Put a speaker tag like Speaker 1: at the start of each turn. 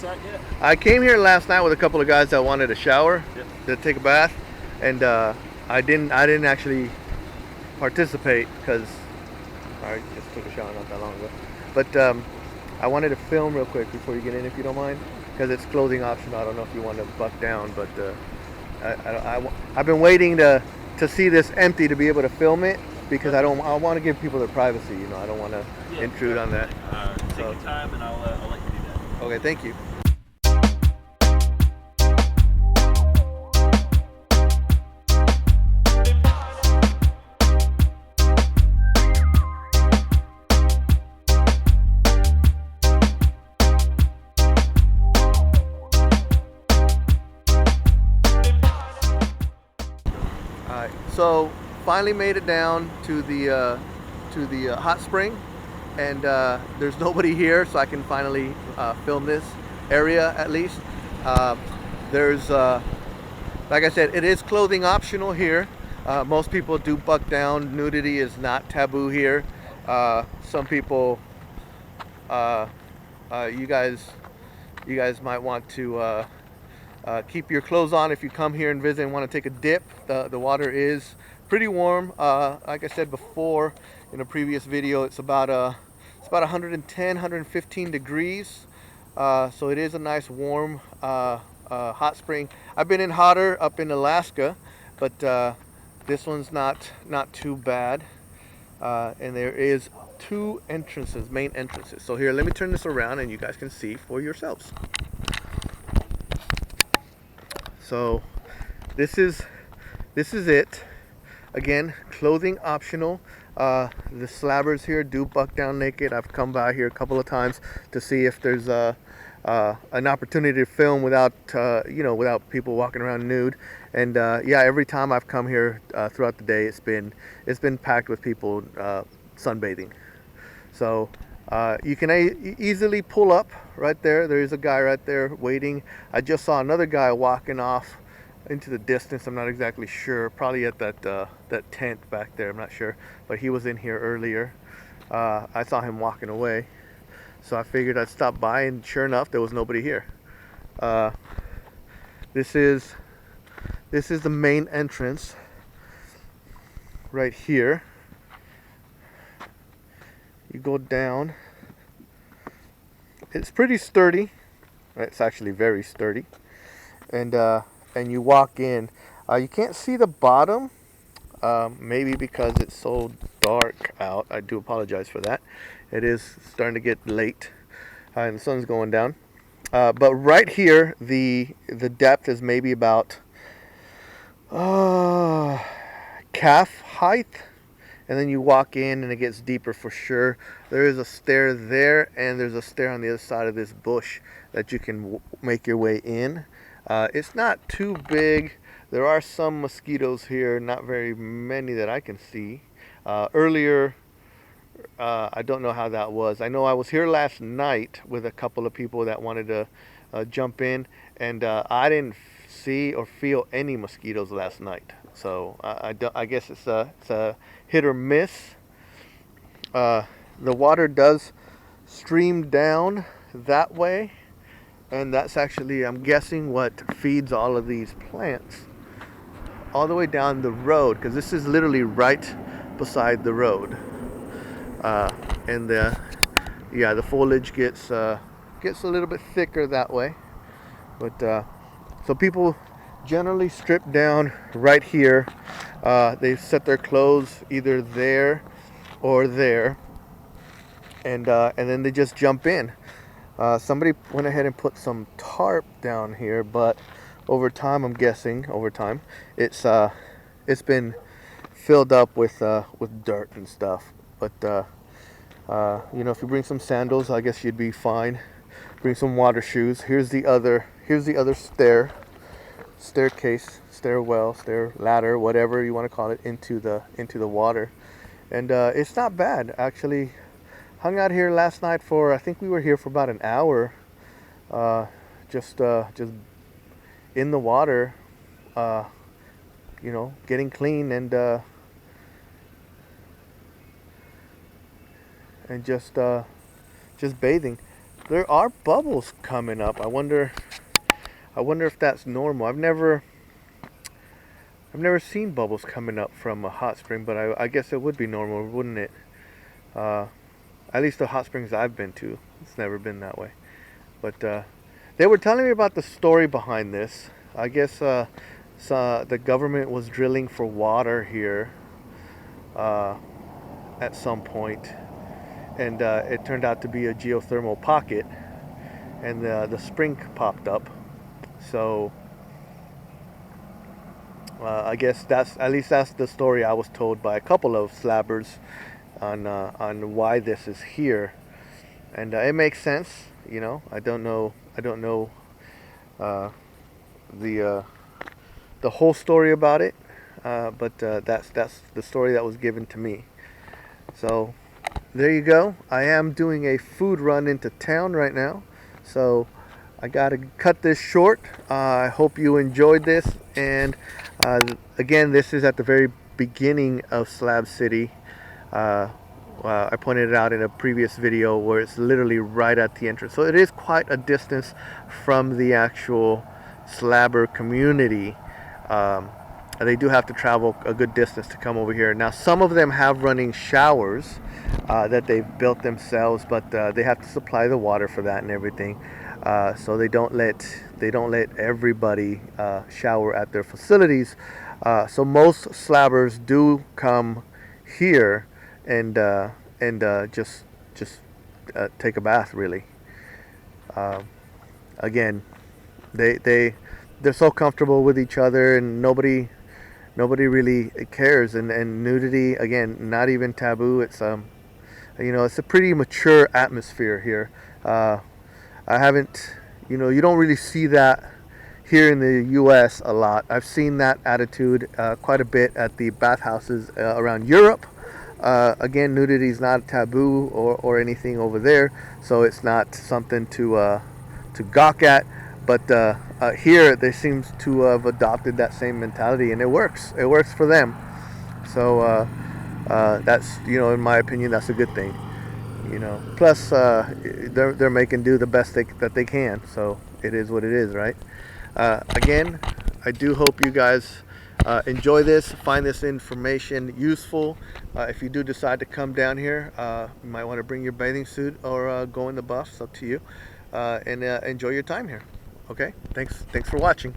Speaker 1: set yet?
Speaker 2: I came here last night with a couple of guys that wanted a shower,
Speaker 1: Yep.
Speaker 2: to take a bath, and I didn't actually participate because I just took a shower not that long ago. But I wanted to film real quick before you get in, if you don't mind, because it's clothing optional. I don't know if you want to buck down, but I've been waiting to see this empty to be able to film it, because I want to give people their privacy. You know, I don't want to intrude on that.
Speaker 1: Take your time, and I'll let you do that.
Speaker 2: Okay, thank you. Alright, so finally made it down to the hot spring, and there's nobody here, so I can finally film this area at least. There's like I said, it is clothing optional here. Most people do buck down. Nudity is not taboo here. Some people, you guys might want to keep your clothes on if you come here and visit and want to take a dip. The water is pretty warm. Like I said before in a previous video, it's about 110, 115 degrees. So it is a nice warm hot spring. I've been in hotter up in Alaska, but this one's not too bad. And there is two entrances, main entrances. So here, let me turn this around and you guys can see for yourselves. So this is it. Again, clothing optional. The slabbers here do buck down naked. I've come by here a couple of times to see if there's an opportunity to film without without people walking around nude. And yeah, every time I've come here throughout the day, it's been packed with people sunbathing. So you can easily pull up right there. There is a guy right there waiting. I just saw another guy walking off into the distance. I'm not exactly sure. Probably at that tent back there. I'm not sure, but he was in here earlier. I saw him walking away, so I figured I'd stop by, and sure enough, there was nobody here. This is the main entrance right here. You go down. It's pretty sturdy. It's actually very sturdy. And you walk in. You can't see the bottom, maybe because it's so dark out. I do apologize for that. It is starting to get late, and the sun's going down. But right here, the depth is maybe about calf height. And then you walk in and it gets deeper for sure. There is a stair there, and there's a stair on the other side of this bush that you can make your way in. It's not too big. There are some mosquitoes here, not very many that I can see. Earlier, I don't know how that was. I know I was here last night with a couple of people that wanted to jump in, and I didn't see or feel any mosquitoes last night. So I guess it's a hit or miss. The water does stream down that way, and that's actually, I'm guessing, what feeds all of these plants all the way down the road, because this is literally right beside the road. And the foliage gets a little bit thicker that way, but so people generally strip down right here. They set their clothes either there or there, and then they just jump in. Somebody went ahead and put some tarp down here, but over time, I'm guessing it's been filled up with dirt and stuff. But if you bring some sandals, I guess you'd be fine. Bring some water shoes. Here's the other staircase, stairwell, stair ladder, whatever you want to call it, into the water. And it's not bad, actually. Hung out here last night I think we were here for about an hour, just in the water, getting clean and just bathing. there are bubbles coming up. I wonder if that's normal. I've never seen bubbles coming up from a hot spring, but I guess it would be normal, wouldn't it? At least the hot springs I've been to, it's never been that way. But they were telling me about the story behind this. I guess the government was drilling for water here at some point, and it turned out to be a geothermal pocket, and the spring popped up. So I guess that's the story I was told by a couple of slabbers on why this is here, and it makes sense. You know, I don't know the whole story about it, but that's the story that was given to me. So there you go. I am doing a food run into town right now, so I gotta cut this short. I hope you enjoyed this, and again, this is at the very beginning of Slab City. I pointed it out in a previous video where it's literally right at the entrance. So it is quite a distance from the actual slabber community. They do have to travel a good distance to come over here. Now, some of them have running showers that they've built themselves, but they have to supply the water for that and everything. So they don't let everybody shower at their facilities. So most slabbers do come here and just take a bath, really. Again, they're so comfortable with each other, and nobody really cares. And nudity, again, not even taboo. It's it's a pretty mature atmosphere here. I haven't, you don't really see that here in the U.S. a lot. I've seen that attitude quite a bit at the bathhouses around Europe. Again, nudity is not taboo or anything over there, so it's not something to gawk at. But here, they seem to have adopted that same mentality, and it works. It works for them. So that's, in my opinion, that's a good thing. Plus they're making do the best that they can. So it is what it is, right? Again, I do hope you guys enjoy this, find this information useful. If you do decide to come down here, you might want to bring your bathing suit or go in the buff. It's up to you. And enjoy your time here. Okay, thanks for watching.